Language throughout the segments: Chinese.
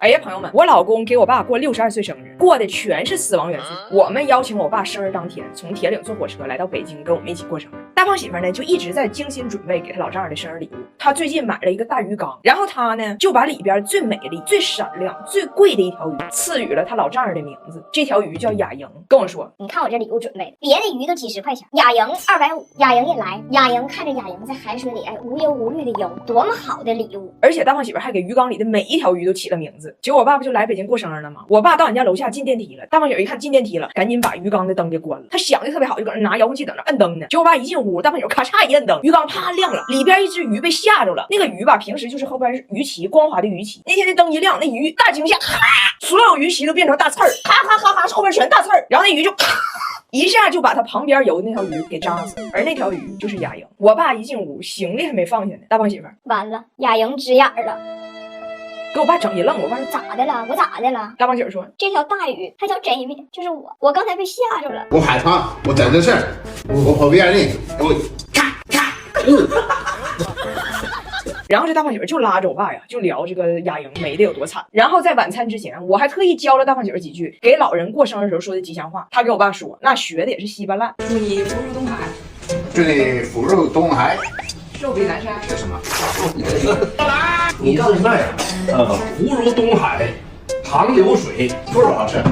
哎呀，朋友们，我老公给我爸过62岁生日，过的全是死亡元素。我们邀请我爸生日当天从铁岭坐火车来到北京，跟我们一起过生日。大胖媳妇呢就一直在精心准备给他老丈人的生日礼物。他最近买了一个大鱼缸，然后他呢就把里边最美丽、最闪亮、最贵的一条鱼赐予了他老丈人的名字。这条鱼叫雅莹，跟我说：“你看我这礼物准备，别的鱼都几十块钱，雅莹250，雅莹也来。雅莹看着雅莹在海水里，无忧无虑的游，多么好的礼物！而且大胖媳妇还给鱼缸里的每一条鱼都起了名字。结果我爸不就来北京过生日了吗？我爸到俺家楼下进电梯了，大胖媳妇一看进电梯了，赶紧把鱼缸的灯给关了。他想的特别好，就搁那拿遥控器等着摁灯呢。结果我爸一进屋，大胖媳妇咔嚓一摁灯，鱼缸啪亮了，里边一只鱼被吓着了。那个鱼吧，平时就是后边是鱼鳍，光滑的鱼鳍。那天那灯一亮，那鱼大惊吓，所有鱼鳍都变成大刺儿，咔咔咔咔，后边全大刺儿。然后那鱼就咔一下就把他旁边游的那条鱼给扎死，而那条鱼就是雅莹。我爸一进屋，行李还没放下呢，大胖媳妇完了，雅莹直眼了，给我爸整一愣。我爸说咋的了？我咋的了？大胖媳妇说这条大鱼它叫 Jamie， 就是我刚才被吓着了。我害怕，我在这事儿，我跑远了，我咔咔。然后这大胖媳妇就拉着我爸呀，就聊这个雅莹没的有多惨。然后在晚餐之前，我还特意教了大胖媳妇几句给老人过生日时候说的吉祥话。他给我爸说，那学的也是稀巴烂。祝你福如东海，祝你福如东海。寿比南山。这什么？你现在福如东海，长流水，腐乳好吃。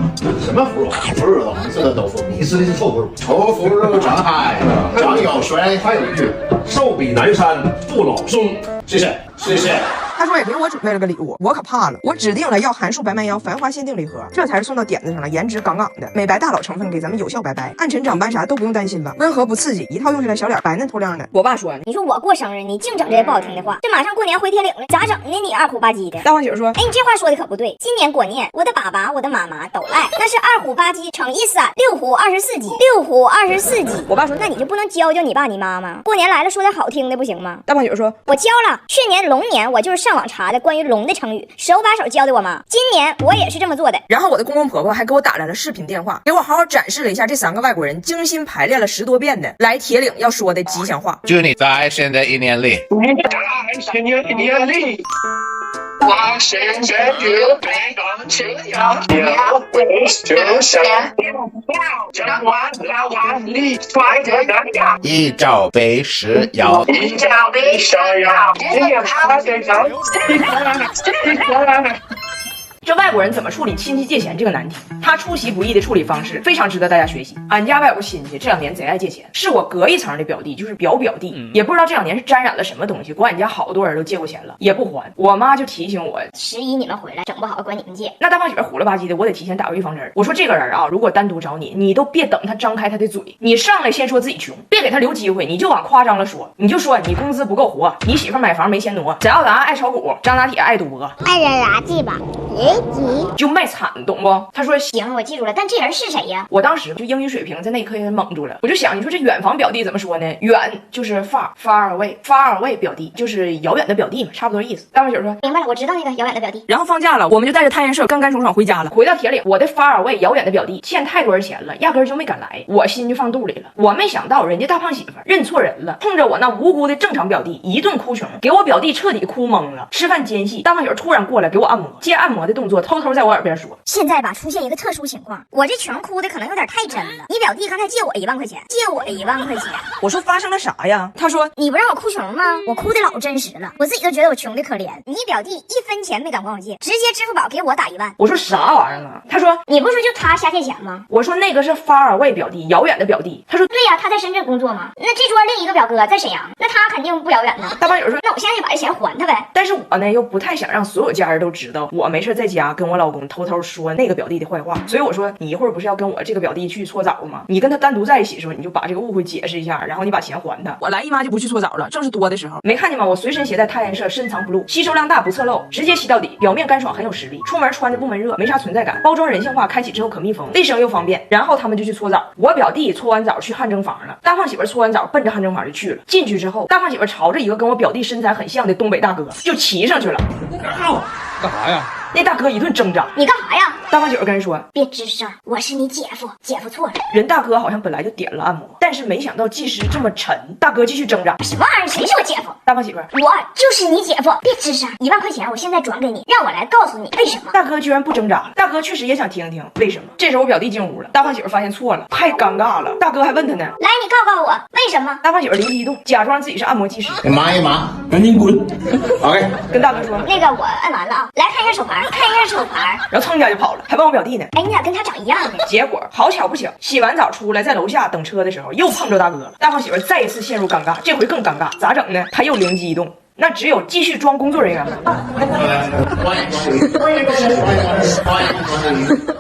什么腐乳？腐乳红色的豆腐，你吃的是臭腐乳。臭腐乳长海，长有水。还有一句，寿比南山不老松。谢谢，谢谢。他说也给我准备了个礼物，我可怕了，我指定了要函数白蛮腰繁花限定礼盒，这才是送到点子上了，颜值杠杠的，美白大佬成分给咱们有效白白，暗沉长斑啥都不用担心吧，温和不刺激，一套用起来小脸白嫩透亮的。我爸说，你说我过生日，你净整这些不好听的话，这马上过年回铁岭了，咋整呢？你二虎吧唧的。大胖媳妇说，哎，你这话说的可不对，今年过年我的爸爸我的妈妈都来，那是2虎吧唧乘以3，6虎24级，6虎24级。我爸说，那你就不能教教你爸你妈吗？过年来了说点好听的不行吗？大胖媳妇说，我教了，去年龙年我就是上网查的关于龙的成语，手把手教的我妈。今年我也是这么做的。然后我的公公婆婆还给我打来了视频电话，给我好好展示了一下这3个外国人精心排练了10多遍的来铁岭要说的吉祥话。祝你在新的一年里，我现在就被钢琴要会就像将万里揣着干呀，一朝被蛇咬，一朝被蛇咬，这样他身上。这外国人怎么处理亲戚借钱这个难题？他出其不意的处理方式非常值得大家学习。俺家外有个亲戚，这2年贼爱借钱，是我隔一层的表弟，就是表弟，也不知道这2年是沾染了什么东西，管俺家好多人都借过钱了，也不还。我妈就提醒我11你们回来，整不好管你们借。那大胖媳妇虎了吧唧的，我得提前打个预防针。我说这个人啊，如果单独找你，你都别等他张开他的嘴，你上来先说自己穷，别给他留机会，你就往夸张了说，你就说你工资不够活，你媳妇买房没钱挪，翟耀达爱炒股，张拿铁爱赌博，爱人垃圾吧，就卖惨，懂不？他说行，我记住了，但这人是谁呀？我当时就英语水平在那一刻也懵住了，我就想，你说这远房表弟怎么说呢？远就是 far away 表弟就是遥远的表弟嘛，差不多意思。大胖媳妇说明白了，我知道那个遥远的表弟。然后放假了，我们就带着探险社干干爽爽回家了。回到铁岭，我的 far away 遥远的表弟欠太多人钱了，压根就没敢来，我心就放肚里了。我没想到人家大胖媳妇认错人了，冲着我那无辜的正常表弟一顿哭穷，给我表弟彻底哭懵了。吃饭间隙，大胖媳妇突然过来给我按摩，借按摩的动作偷偷在我耳边说，现在吧出现一个特殊情况，我这穷哭的可能有点太真了。你表弟刚才借我1万块钱，我说发生了啥呀？他说你不让我哭穷吗？我哭的老真实了，我自己都觉得我穷的可怜。你表弟1分钱没敢管我借，直接支付宝给我打1万。我说啥玩意儿啊？他说你不是说就他瞎借钱吗？我说那个是 far away 表弟，遥远的表弟。他说对呀，他在深圳工作吗？那这桌另一个表哥在沈阳，那他肯定不遥远呢。大胖媳妇说那我现在就把这钱还他呗。但是我呢又不太想让所有家人都知道我没事在家跟我老公偷偷说那个表弟的坏话，所以我说你一会儿不是要跟我这个表弟去搓澡吗？你跟他单独在一起的时候，你就把这个误会解释一下，然后你把钱还他。我来姨妈就不去搓澡了，正是多的时候，没看见吗？我随身携带太阳社，深藏不露，吸收量大不侧漏，直接吸到底，表面干爽很有实力，出门穿着不闷热，没啥存在感，包装人性化，开启之后可密封，卫生又方便。然后他们就去搓澡，我表弟搓完澡去汗蒸房了，大胖媳妇搓完澡奔着汗蒸房就去了。进去之后，大胖媳妇朝着一个跟我表弟身材很像的东北大哥就骑上去了。干啥呀？那大哥一顿挣扎，你干啥呀？大胖媳妇跟人说，别吱声，我是你姐夫，姐夫错了。人大哥好像本来就点了按摩，但是没想到技师这么沉，大哥继续挣扎。什么玩意儿？谁是我姐夫？大胖媳妇，我就是你姐夫，别吱声。1万块钱我现在转给你，让我来告诉你为什么。大哥居然不挣扎了，大哥确实也想听听为什么。这时候我表弟进屋了，大胖媳妇发现错了，太尴尬了。大哥还问他呢，来，你告诉我为什么？大胖媳妇灵机一动，假装自己是按摩技师，你忙一忙，赶紧滚！ OK。跟大哥说，那个我按完了啊，来看一下手牌，看一下手牌。然后蹭家就跑了，还问我表弟呢。哎，你咋跟他长一样呢？结果好巧不巧，洗完澡出来，在楼下等车的时候又碰着大哥了。大胖媳妇再一次陷入尴尬，这回更尴尬，咋整呢？他又灵机一动，那只有继续装工作人员了。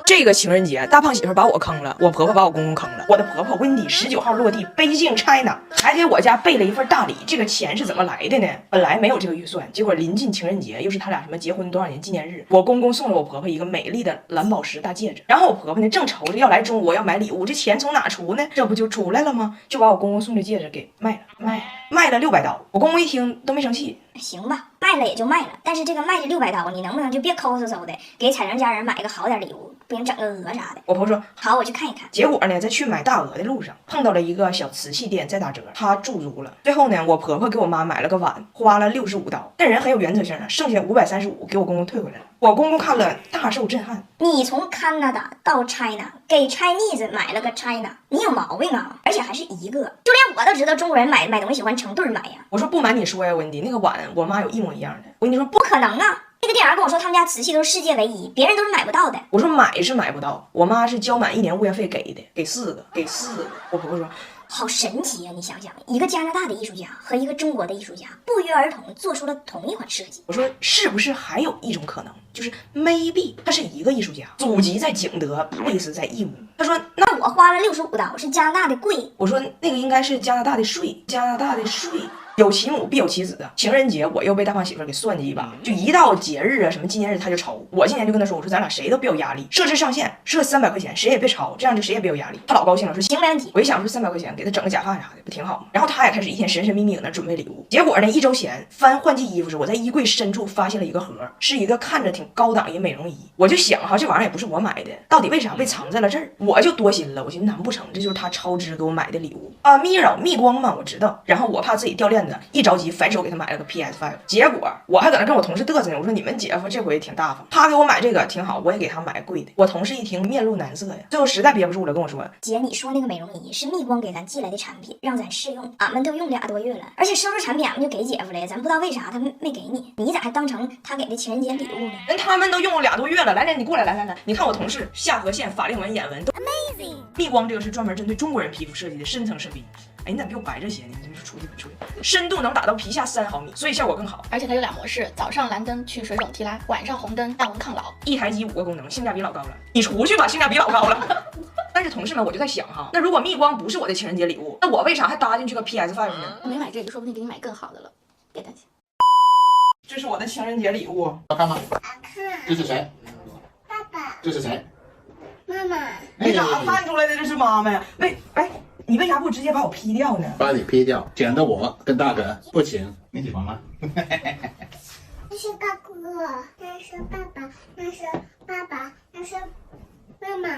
这个情人节，大胖媳妇把我坑了，我婆婆把我公公坑了。我的婆婆温迪19号落地，北京 China， 还给我家备了一份大礼。这个钱是怎么来的呢？本来没有这个预算，结果临近情人节，又是他俩什么结婚多少年纪念日，我公公送了我婆婆一个美丽的蓝宝石大戒指。然后我婆婆呢，正愁着要来中国要买礼物，这钱从哪出呢？这不就出来了吗？就把我公公送的戒指给卖了600刀。我公公一听都没生气。行吧，卖了也就卖了，但是这个卖这600刀，你能不能就别抠搜搜的，给彩玲家人买个好点礼物，不行整个鹅啥的。我婆婆说好，我去看一看。结果呢，在去买大鹅的路上碰到了一个小瓷器店在打折，她驻足了。最后呢，我婆婆给我妈买了个碗，花了65刀，但人很有原则性啊，剩下535给我公公退回来了。我公公看了大受震撼。你从 Canada 到 China 给 Chinese 买了个 China， 你有毛病啊！而且还是一个，就连我都知道中国人买东西喜欢成对买呀。我说不瞒你说呀，温迪，那个碗我妈有一模一样的。我跟你说不可能啊！那个店员跟我说他们家瓷器都是世界唯一，别人都是买不到的。我说买是买不到，我妈是交满1年物业费给的，给4个。我婆婆说好神奇啊！你想想，一个加拿大的艺术家和一个中国的艺术家不约而同做出了同一款设计。我说是不是还有一种可能，就是 maybe 他是一个艺术家，祖籍在景德，base 在义乌。他说那我花了65刀，是加拿大的贵。我说那个应该是加拿大的税，有其母必有其子啊！情人节我又被大胖媳妇给算计一把，就一到节日啊什么纪念日他就抽。我今年就跟他说，我说咱俩谁都别有压力，设置上限，设300块钱，谁也别超，这样就谁也别有压力。他老高兴了，说行没问题。我一想说300块钱给他整个假发啥的不挺好吗？然后他也开始一天神神秘秘搁那准备礼物。结果呢，1周前翻换季衣服时，我在衣柜深处发现了一个盒，是一个看着挺高档一美容仪。我就想哈，这玩意儿也不是我买的，到底为啥被藏在了这儿？我就多心了，我寻思难不成这就是他超支给我买的礼物啊？蜜光嘛，我知道。然后我怕自己掉链子，一着急反手给他买了个 PS5。结果我还搁那跟我同事嘚瑟呢，我说你们姐夫这回挺大方，他给我买这个挺好，我也给他买贵的。我同事一听面露难色呀，最后实在憋不住了，跟我说姐，你说那个美容仪是蜜光给咱寄来的产品，让咱试用，俺们都用2多月了，而且收着产品俺们就给姐夫了，咱不知道为啥他没给你，你咋还当成他给的情人节礼物呢？人他们都用了2多月了，来，你过来，来，你看我同事下颌线、法令纹、眼纹都 amazing。蜜光这个是专门针对中国人皮肤设计的深层设计。哎，你咋比我白这些呢？你出去，深度能达到皮下3毫米，所以效果更好。而且它有2模式，早上蓝灯去水肿提拉，晚上红灯淡纹抗老。一台机5个功能，性价比老高了。你出去吧，性价比老高了。但是同事们，我就在想哈，那如果蜜光不是我的情人节礼物，那我为啥还搭进去个 PS5 呢？没买这个，说不定给你买更好的了，别担心。这是我的情人节礼物。要干嘛？这是谁？爸爸。这是谁？妈妈。你咋看出来的这是妈妈呀？你为啥不直接把我 P 掉呢？把你 P 掉，剪的我跟大哥不行，你喜欢吗？那是大哥，那是爸爸，那是爸爸，那是妈妈。